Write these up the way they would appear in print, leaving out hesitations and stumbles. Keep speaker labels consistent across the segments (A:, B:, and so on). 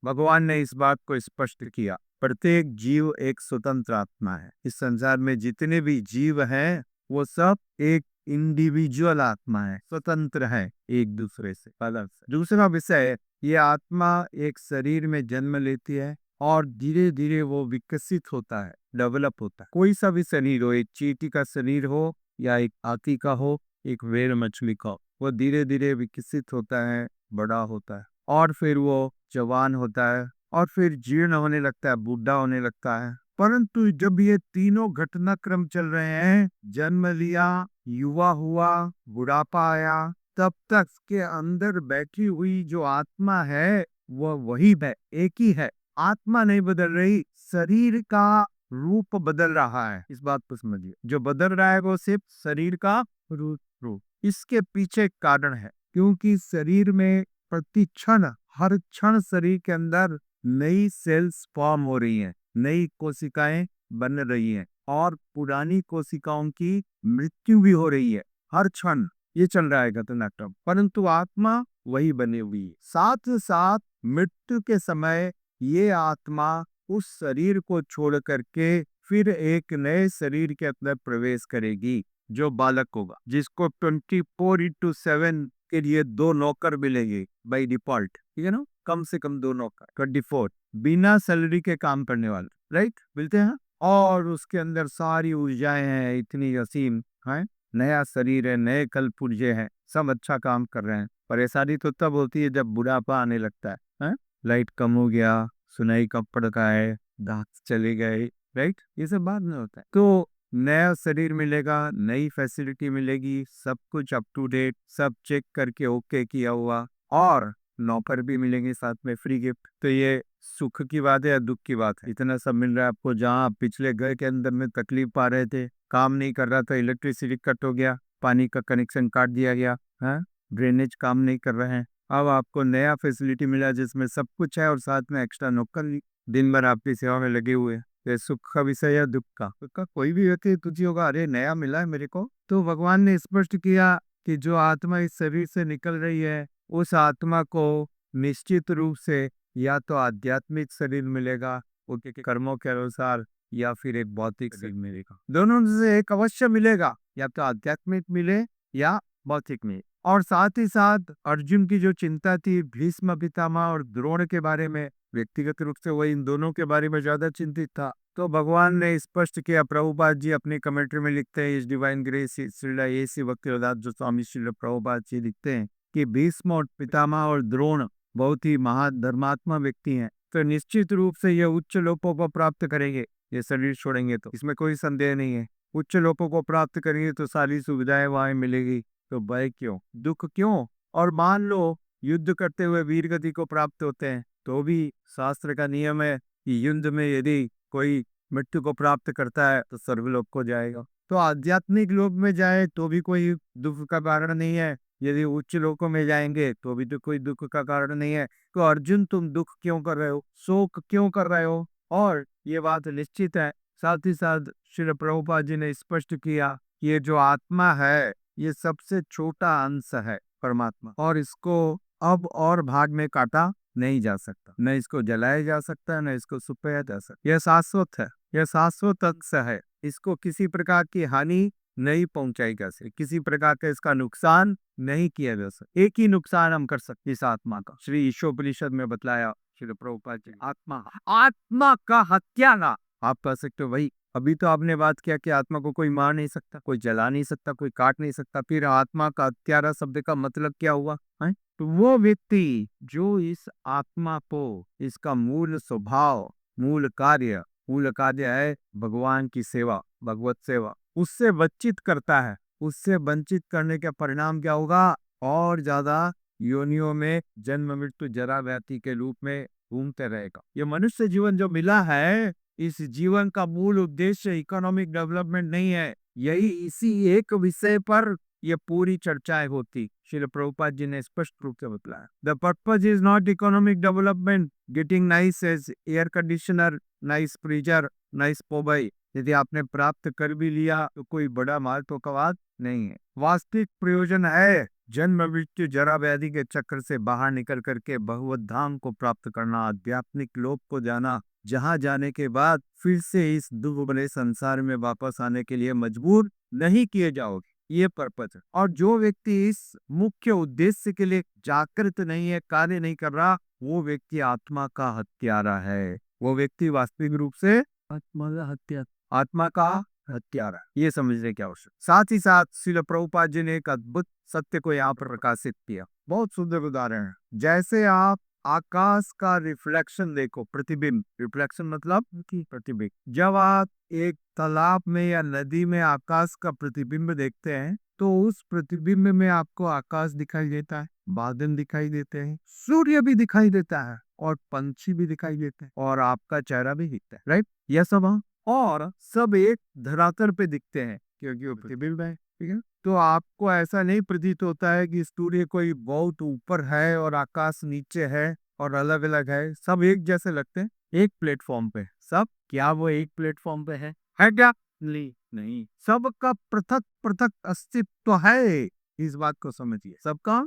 A: भगवान ने इस बात को स्पष्ट किया। प्रत्येक जीव एक स्वतंत्र आत्मा है। इस संसार में जितने भी जीव हैं वो सब एक इंडिविजुअल आत्मा है, स्वतंत्र है एक दूसरे से, अलग से। दूसरा विषय, ये आत्मा एक शरीर में जन्म लेती है और धीरे धीरे वो विकसित होता है, डेवलप होता है। कोई सा भी शरीर हो, एक चींटी का शरीर हो या एक हाथी का हो, एक व्हेल मछली का हो, वो धीरे धीरे विकसित होता है, बड़ा होता है और फिर वो जवान होता है और फिर जीर्ण होने लगता है, बूढ़ा होने लगता है। परंतु जब ये तीनों घटनाक्रम चल रहे हैं, जन्म लिया, युवा हुआ, बुढ़ापा आया, तब तक के अंदर बैठी हुई जो आत्मा है वह वही है, एक ही है। आत्मा नहीं बदल रही, शरीर का रूप बदल रहा है। इस बात को समझिए, जो बदल रहा है वो सिर्फ शरीर का रूप। इसके पीछे कारण है, क्योंकि शरीर में प्रति क्षण, हर क्षण शरीर के अंदर नई सेल्स फॉर्म हो रही हैं, नई कोशिकाएं बन रही हैं और पुरानी कोशिकाओं की मृत्यु भी हो रही है हर क्षण। ये चल रहा है घटनाक्रम, परंतु आत्मा वही बनी हुई है। साथ साथ मृत्यु के समय ये आत्मा उस शरीर को छोड़ करके फिर एक नए शरीर के अंदर प्रवेश करेगी, जो बालक होगा, जिसको 24/7 के लिए 2 नौकर मिलेंगे बाई डिफॉल्ट, ठीक है ना, कम से कम 2 नौकर, 24 बिना सैलरी के काम करने वाले, राइट, मिलते हैं। और उसके अंदर सारी ऊर्जाएं हैं, इतनी असीम है, नया शरीर है, नए कल पुर्जे हैं, सब अच्छा काम कर रहे हैं। परेशानी तो तब होती है जब बुढ़ापा आने लगता है? लाइट कम हो गया, सुनाई कम पड़ रहा है, दांत चले गए, राइट, ये सब बाद में होता है। तो नया शरीर मिलेगा, नई फैसिलिटी मिलेगी, सब कुछ अप टू डेट, सब चेक करके ओके किया हुआ, और नौकर भी मिलेंगे साथ में, फ्री गिफ्ट। तो ये सुख की बात है या दुख की बात है? इतना सब मिल रहा है आपको। जहाँ आप पिछले घर के अंदर में तकलीफ पा रहे थे, काम नहीं कर रहा था, इलेक्ट्रिसिटी कट हो गया, पानी का कनेक्शन काट दिया गया है, ड्रेनेज काम नहीं कर रहे हैं, अब आपको नया फैसिलिटी मिला जिसमें सब कुछ है और साथ में एक्स्ट्रा नौकर भी दिन भर आपकी सेवा में लगे हुए हैं। ये सुख का विषय या दुख का? दुख का कोई भी व्यक्ति तुझी होगा, अरे नया मिला है मेरे को। तो भगवान ने स्पष्ट किया कि जो आत्मा इस शरीर से निकल रही है, उस आत्मा को निश्चित रूप से या तो आध्यात्मिक शरीर मिलेगा उनके कर्मों के अनुसार, या फिर एक भौतिक शरीर मिलेगा। दोनों में से एक अवश्य मिलेगा, या तो आध्यात्मिक मिले या भौतिक मिले। और साथ ही साथ अर्जुन की जो चिंता थी भीष्म पितामह और द्रोण के बारे में, व्यक्तिगत रूप से वह इन दोनों के बारे में ज्यादा चिंतित था। तो भगवान ने स्पष्ट किया, प्रभुपाद जी अपनी कमेंट्री में लिखते हैं, इस divine grace Srila AC Bhaktivedanta जो स्वामी श्रील प्रभुपाद जी लिखते हैं कि भीष्म और पितामह और द्रोण बहुत ही महाधर्मात्मा व्यक्ति हैं, तो निश्चित रूप से ये उच्च लोकों को प्राप्त करेंगे, ये शरीर छोड़ेंगे तो, इसमें कोई संदेह नहीं है। उच्च लोकों को प्राप्त करेंगे तो सारी सुविधाएं वहां मिलेगी, तो भय क्यों, दुख क्यों? और मान लो युद्ध करते हुए वीर गति को प्राप्त होते हैं, तो भी शास्त्र का नियम है कि युद्ध में यदि कोई मृत्यु को प्राप्त करता है तो सर्वलोक को जाएगा। तो आध्यात्मिक लोक में जाए तो भी कोई दुख का कारण नहीं है, यदि उच्च लोकों में जाएंगे तो भी तो कोई दुख का कारण नहीं है। तो अर्जुन तुम दुख क्यों कर रहे हो, शोक क्यों कर रहे हो? और ये बात निश्चित है। साथ ही साथ श्री प्रभुपाद जी ने स्पष्ट किया, ये जो आत्मा है ये सबसे छोटा अंश है परमात्मा, और इसको अब और भाग में काटा नहीं जा सकता, न इसको जलाया जा सकता है, न इसको सुपाया जा सकता। यह शाश्वत है, यह शाश्वत अंश है, इसको किसी प्रकार की हानि नहीं पहुंचाई जा सकती, किसी प्रकार का इसका नुकसान नहीं किया जा सकता। एक ही नुकसान हम कर सकते इस आत्मा का, श्री ईशोपनिषद में बतलाया श्री प्रभुपाद जी, आत्मा, आत्मा का हत्यारा। आप कह सकते हो भाई अभी तो आपने बात किया कि आत्मा को कोई मार नहीं सकता, कोई जला नहीं सकता, कोई काट नहीं सकता, फिर आत्मा का हत्यारा शब्द का मतलब क्या हुआ है? तो वो व्यक्ति जो इस आत्मा को, इसका मूल स्वभाव, मूल कार्य है भगवान की सेवा, भगवत सेवा, उससे वंचित करता है, उससे वंचित करने का परिणाम क्या होगा? और ज्यादा योनियों में जन्म मृत्यु जरा व्याधि के रूप में घूमते रहेगा। ये मनुष्य जीवन जो मिला है, इस जीवन का मूल उद्देश्य इकोनॉमिक डेवलपमेंट नहीं है। यही इसी एक विषय पर ये पूरी चर्चाएं होती। श्री प्रभुपाद जी ने स्पष्ट रूप से बतलाया, the purpose is not economic development, getting nice as air conditioner, nice freezer, nice पोबाई। यदि आपने प्राप्त कर भी लिया तो कोई बड़ा माल तो का बात नहीं है। वास्तविक प्रयोजन है जन्म मृत्यु जरा व्याधि के चक्र से बाहर निकल करके भगवत धाम को प्राप्त करना, आध्यात्मिक लोक को जाना, जहाँ जाने के बाद फिर से इस दुख भरे संसार में वापस आने के लिए मजबूर नहीं किए जाओगे। ये पर्पज है। और जो व्यक्ति इस मुख्य उद्देश्य के लिए जागृत नहीं है, कार्य नहीं कर रहा, वो व्यक्ति आत्मा का हत्यारा है। वो व्यक्ति वास्तविक रूप से आत्मा का हत्यारा, ये समझने की आवश्यक। साथ ही साथ श्रील प्रभुपाद जी ने एक अद्भुत सत्य को यहाँ पर प्रकाशित किया। बहुत सुंदर उदाहरण है। जैसे आप आकाश का रिफ्लेक्शन देखो, प्रतिबिंब, रिफ्लेक्शन मतलब प्रतिबिंब। जब आप एक तालाब में या नदी में आकाश का प्रतिबिंब देखते हैं तो उस प्रतिबिंब में आपको आकाश दिखाई देता है, बादल दिखाई देते हैं, सूर्य भी दिखाई देता है और पंछी भी दिखाई देते हैं और आपका चेहरा भी दिखता है, राइट? यह सब और सब एक धरातल पे दिखते हैं क्योंकि वो प्रतिबिंब है, ठीक है? तो आपको ऐसा नहीं प्रतीत होता है कि सूर्य कोई बहुत ऊपर है और आकाश नीचे है और अलग अलग है। सब एक जैसे लगते हैं, एक प्लेटफॉर्म पे सब। क्या वो एक प्लेटफॉर्म पे है क्या? नहीं, सबका पृथक पृथक अस्तित्व है। इस बात को समझिए, सबका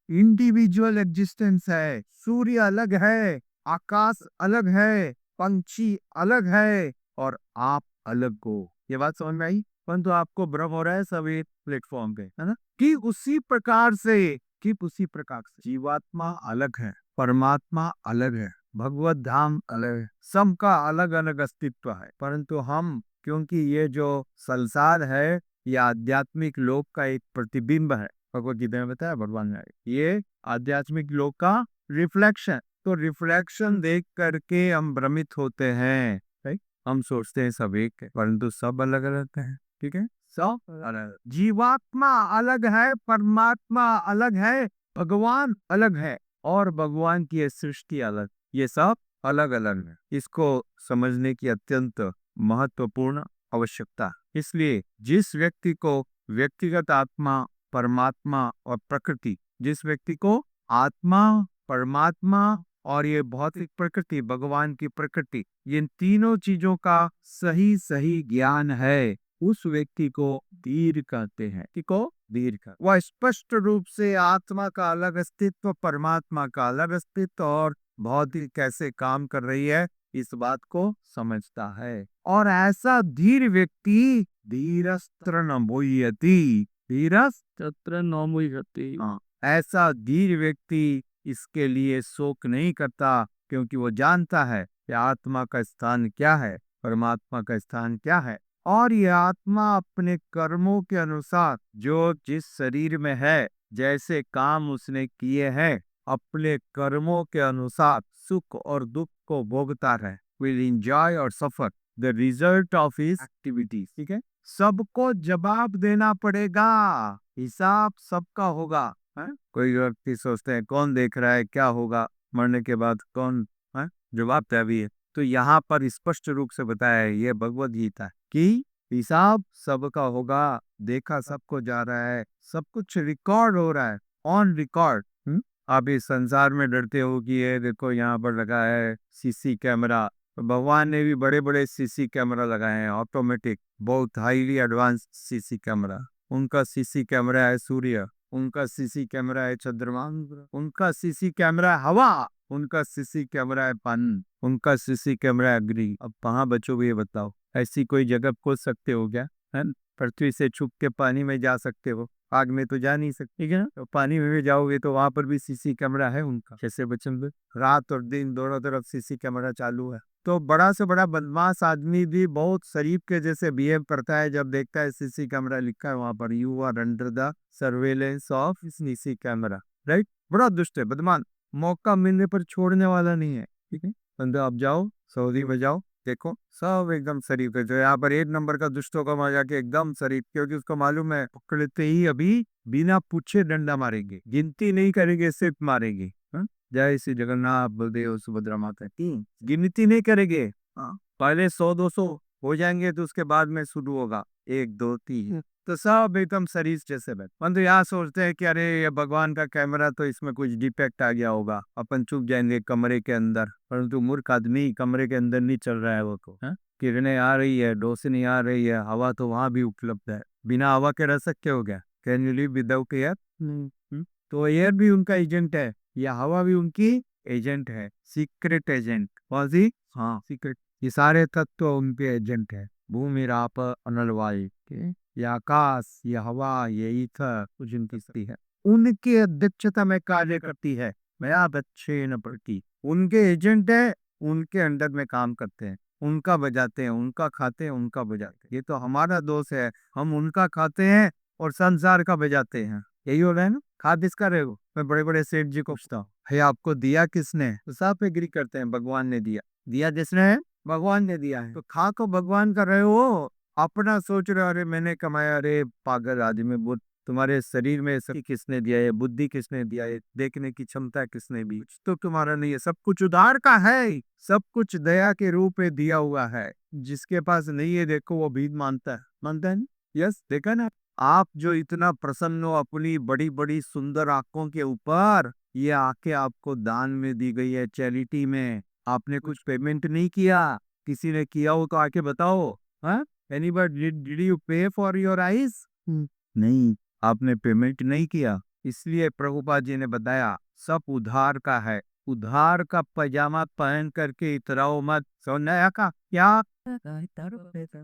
A: इंडिविजुअल एग्जिस्टेंस है। सूर्य अलग है, आकाश अलग है, पंछी अलग है और आप अलग हो। ये बात समझ में आई? परंतु आपको भ्रम हो रहा है, सब एक प्लेटफॉर्म पे है ना। कि उसी प्रकार से जीवात्मा अलग है, परमात्मा अलग है, भगवत धाम अलग है, सबका अलग अलग अस्तित्व है। परंतु हम, क्योंकि ये जो संसार है ये आध्यात्मिक लोक का एक प्रतिबिंब है, भगवत गीता में बताया भगवान ने, ये आध्यात्मिक लोक का रिफ्लेक्शन। तो रिफ्लेक्शन देख करके हम भ्रमित होते हैं, राइट? हम सोचते हैं सब एक है, परंतु सब अलग अलग है, ठीक है? सब अलग, जीवात्मा अलग है, परमात्मा अलग है, भगवान अलग है और भगवान की ये सृष्टि अलग, ये सब अलग अलग है। इसको समझने की अत्यंत महत्वपूर्ण आवश्यकता। इसलिए जिस व्यक्ति को व्यक्तिगत आत्मा, परमात्मा और प्रकृति, जिस व्यक्ति को आत्मा, परमात्मा और ये भौतिक प्रकृति, भगवान की प्रकृति, इन तीनों चीजों का सही सही ज्ञान है, उस व्यक्ति को धीर कहते हैं। वह स्पष्ट रूप से आत्मा का अलग अस्तित्व, परमात्मा का अलग अस्तित्व और भौतिक कैसे काम कर रही है, इस बात को समझता है। और ऐसा धीर व्यक्ति धीरस्त्र न मोह्यति, हाँ, ऐसा धीर व्यक्ति इसके लिए शोक नहीं करता, क्योंकि वो जानता है कि आत्मा का स्थान क्या है, परमात्मा का स्थान क्या है। और ये आत्मा अपने कर्मों के अनुसार जो जिस शरीर में है, जैसे काम उसने किए हैं, अपने कर्मों के अनुसार सुख और दुख को भोगता है, विल एंजॉय और suffer the result of his activities, ठीक है? सबको जवाब देना पड़ेगा, हिसाब सबका होगा, है? कोई व्यक्ति सोचते हैं कौन देख रहा है, क्या होगा मरने के बाद, कौन है? जवाब तभी है। तो यहाँ पर स्पष्ट रूप से बताया है, ये भगवत गीता कि हिसाब सबका होगा, देखा सबको जा रहा है, सब कुछ रिकॉर्ड हो रहा है, ऑन रिकॉर्ड। आप इस संसार में डरते हो कि ये देखो यहाँ पर लगा है सीसी कैमरा, तो भगवान ने भी बड़े बड़े सीसी कैमरा लगाए हैं, ऑटोमेटिक, बहुत हाईली एडवांस सीसी कैमरा। उनका सीसी कैमरा है सूर्य, उनका सीसी कैमरा है चंद्रमा, उनका सीसी कैमरा है हवा, उनका सीसी कैमरा है पानी, उनका सीसी कैमरा है अग्नि। अब कहाँ बचोगे ये बताओ? ऐसी कोई जगह खोज सकते हो क्या? है? पृथ्वी से छुप के पानी में जा सकते हो, आग में तो जा नहीं सकते, ठीक है ना? तो पानी में भी जाओगे तो वहां पर भी सीसी कैमरा है उनका, कैसे बचेंगे? रात और दिन दोनों तरफ सीसी कैमरा चालू है। तो बड़ा से बड़ा बदमाश आदमी भी बहुत शरीफ के जैसे बिहेव करता है जब देखता है सीसी कैमरा लिखा है वहां पर, you are under the surveillance of CC camera, right? बड़ा दुष्ट है, बदमाश, मौका मिलने पर छोड़ने वाला नहीं है, ठीक है? बंदे आप जाओ सऊदी में, जाओ देखो सब एकदम शरीफ है। जो यहाँ पर एक नंबर का दुष्टों का मजा के एकदम शरीफ, क्योंकि उसको मालूम है पकड़ते ही अभी बिना पूछे डंडा मारेंगे, गिनती नहीं करेंगे, सिर्फ मारेंगे। जय श्री जगन्नाथ बलदेव सुभद्रा माता की, गिनती नहीं करेंगे। पहले 100-200 हो जाएंगे तो उसके बाद में शुरू होगा 1-2-3, तो सब एकदम शरीफ जैसे बैठ। परंतु यहाँ सोचते हैं कि अरे ये भगवान का कैमरा, तो इसमें कुछ डिफेक्ट आ गया होगा, अपन चुप जाएंगे कमरे के अंदर। परंतु मूर्ख आदमी, कमरे के अंदर नहीं चल रहा है वो तो, किरणें आ रही है, रोशनी आ रही है, हवा तो वहां भी उपलब्ध है, बिना हवा के रह सकते हो क्या? Can you live without air? तो एयर भी उनका एजेंट है, या हवा भी उनकी एजेंट है, सीक्रेट एजेंट। कौन सी? हाँ, सीक्रेट। ये सारे तत्व उनके एजेंट है। भूमि, राप, अनल, वायु, ये आकाश, ये हवा, ये ईथर, कुछ इनकी शक्ति है। उनकी अध्यक्षता में कार्य करती है। मैं आप अच्छे न पड़ती, उनके एजेंट है, उनके अंडर में काम करते हैं, उनका बजाते हैं, उनका खाते हैं, उनका बजाते हैं। ये तो हमारा दोष है, हम उनका खाते हैं और संसार का बजाते हैं। यही हो रहा है ना? खा किसका रहे हो? मैं बड़े बड़े सेठ जी को पूछता हूँ, है आपको दिया किसने? तो सब एग्री करते हैं, भगवान ने दिया। दिया जिसने है, भगवान ने दिया है। तो खा को भगवान का रहे हो, अपना सोच रहे हो, अरे मैंने कमाया। अरे पागल आदमी, बुद्ध तुम्हारे शरीर में शक्ति किसने दिया है? बुद्धि किसने दिया है? देखने की क्षमता किसने दी? कुछ तो तुम्हारा नहीं है, सब कुछ उधार का है, सब कुछ दया के रूप में दिया हुआ है। जिसके पास नहीं है, देखो वो भीख मानता है, मानता है ना? यस, देखा ना? आप जो इतना प्रसन्न हो अपनी बड़ी बड़ी सुंदर आंखों के ऊपर, ये आंखें आपको दान में दी गई है, चैरिटी में। आपने कुछ पेमेंट नहीं किया। किसी ने किया हो तो आके बताओ। हाँ, एनीबॉडी डिड यू पे फॉर योर आईज? नहीं, आपने पेमेंट नहीं किया। इसलिए प्रभुपाद जी ने बताया, सब उधार का है। उधार का पजामा पहन करके इतराओ मत। सोना का क्या?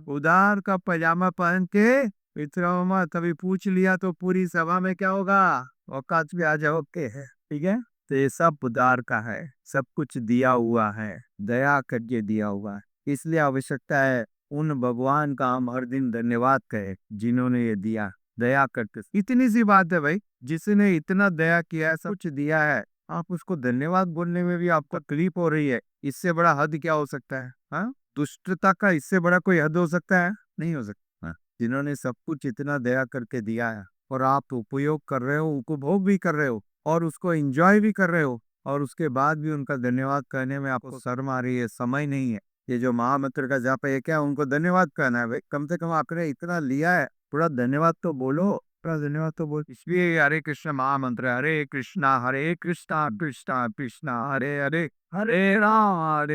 A: उधार का पजामा पहन के इतराओ मत। अभी पूछ लिया तो पूरी सभा में क्या होगा? औकात भी आ जाओ के है, ठीक है? तो ये सब उधार का है, सब कुछ दिया हुआ है, दया करके दिया हुआ है। इसलिए आवश्यकता है उन भगवान का हम हर दिन धन्यवाद करें, जिन्होंने ये दिया। दया करके इतनी सी बात है भाई, जिसने इतना दया किया है, सब कुछ दिया है, आप उसको धन्यवाद बोलने में भी आपको तकलीफ हो रही है। इससे बड़ा हद क्या हो सकता है? हाँ, दुष्टता का इससे बड़ा कोई हद हो सकता है? नहीं हो सकता। हाँ, जिन्होंने सब कुछ इतना दया करके दिया है और आप उपयोग कर रहे हो, उपभोग भी कर रहे हो और उसको एंजॉय भी कर रहे हो, और उसके बाद भी उनका धन्यवाद करने में आपको शर्म आ रही है, समय नहीं है। ये जो महामंत्र का जाप है, ये क्या उनको धन्यवाद करना है भाई? कम से कम आपने इतना लिया है, पूरा धन्यवाद तो बोलो, पूरा धन्यवाद तो बोल। इसलिए हरे कृष्ण महामंत्र है, हरे कृष्णा कृष्णा कृष्णा हरे हरे, हरे राम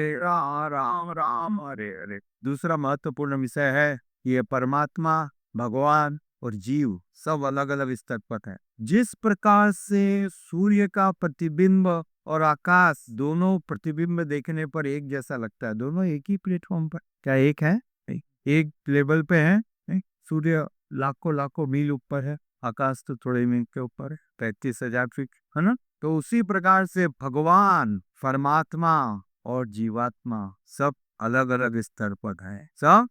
A: राम राम हरे हरे। दूसरा महत्वपूर्ण विषय है, ये परमात्मा, भगवान और जीव सब अलग अलग स्तर पर है। जिस प्रकार से सूर्य का प्रतिबिंब और आकाश दोनों प्रतिबिंब देखने पर एक जैसा लगता है, दोनों एक ही प्लेटफॉर्म पर, क्या एक है? नहीं। एक लेवल पे है, नहीं? सूर्य लाखों लाखों मील ऊपर है, आकाश तो थोड़े मील के ऊपर है, 35,000 फीट, है ना? तो उसी प्रकार से भगवान, परमात्मा और जीवात्मा सब अलग अलग स्तर पर है, सब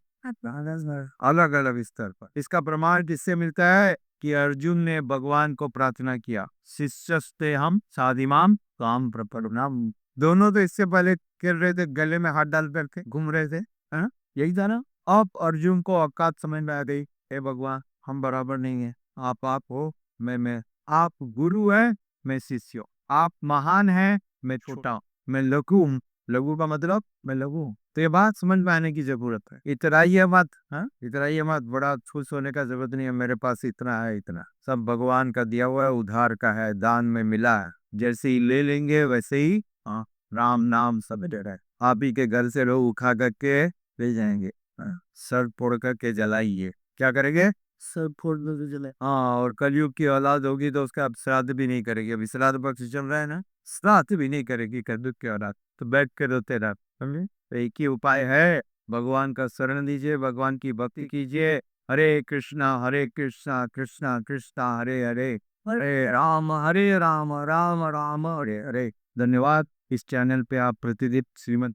A: अलग अलग स्तर पर। इसका प्रमाण किससे मिलता है? कि अर्जुन ने भगवान को प्रार्थना किया, शिष्यस्ते हम साधिमाम काम प्रपन्नम। दोनों तो इससे पहले कर रहे थे, गले में हाथ डाल करके घूम रहे थे, है ना? यही था ना? अब अर्जुन को औकात समझ में आ गई, हे भगवान, हम बराबर नहीं है, आप हो, मैं। आप गुरु है, मैं शिष्य हूँ। आप महान है, मैं छोटा हूँ, मैं लघु हूँ। लघु का मतलब मैं लघु हूँ। तो ये बात समझ में आने की जरूरत है। इतराइए मत, हाँ, इतराइए मत, बड़ा खुश होने का जरूरत नहीं है, मेरे पास इतना है, इतना सब भगवान का दिया हुआ है, उधार का है, दान में मिला है। जैसे ही ले लेंगे वैसे ही, हाँ, राम नाम सब दे रहा है। आप ही के घर से लोग उठा करके ले जाएंगे, हाँ, सर फोड़ करके जलाइए। क्या करेंगे? सर फोड़ करके जलाए। हाँ, और कलयुग की औलाद होगी तो उसका अब श्राद्ध भी नहीं करेगी। अभी श्राद्ध पक्ष चल रहा है ना, श्राद्ध भी नहीं करेगी कलयुग की औलाद, तो बैठ के रोते रह। समझे? तो एक ही उपाय है, भगवान का शरण दीजिए, भगवान की भक्ति कीजिए। हरे कृष्णा कृष्णा कृष्णा हरे हरे, हरे राम राम राम हरे हरे। धन्यवाद। इस चैनल पे आप प्रतिदिन श्रीमद्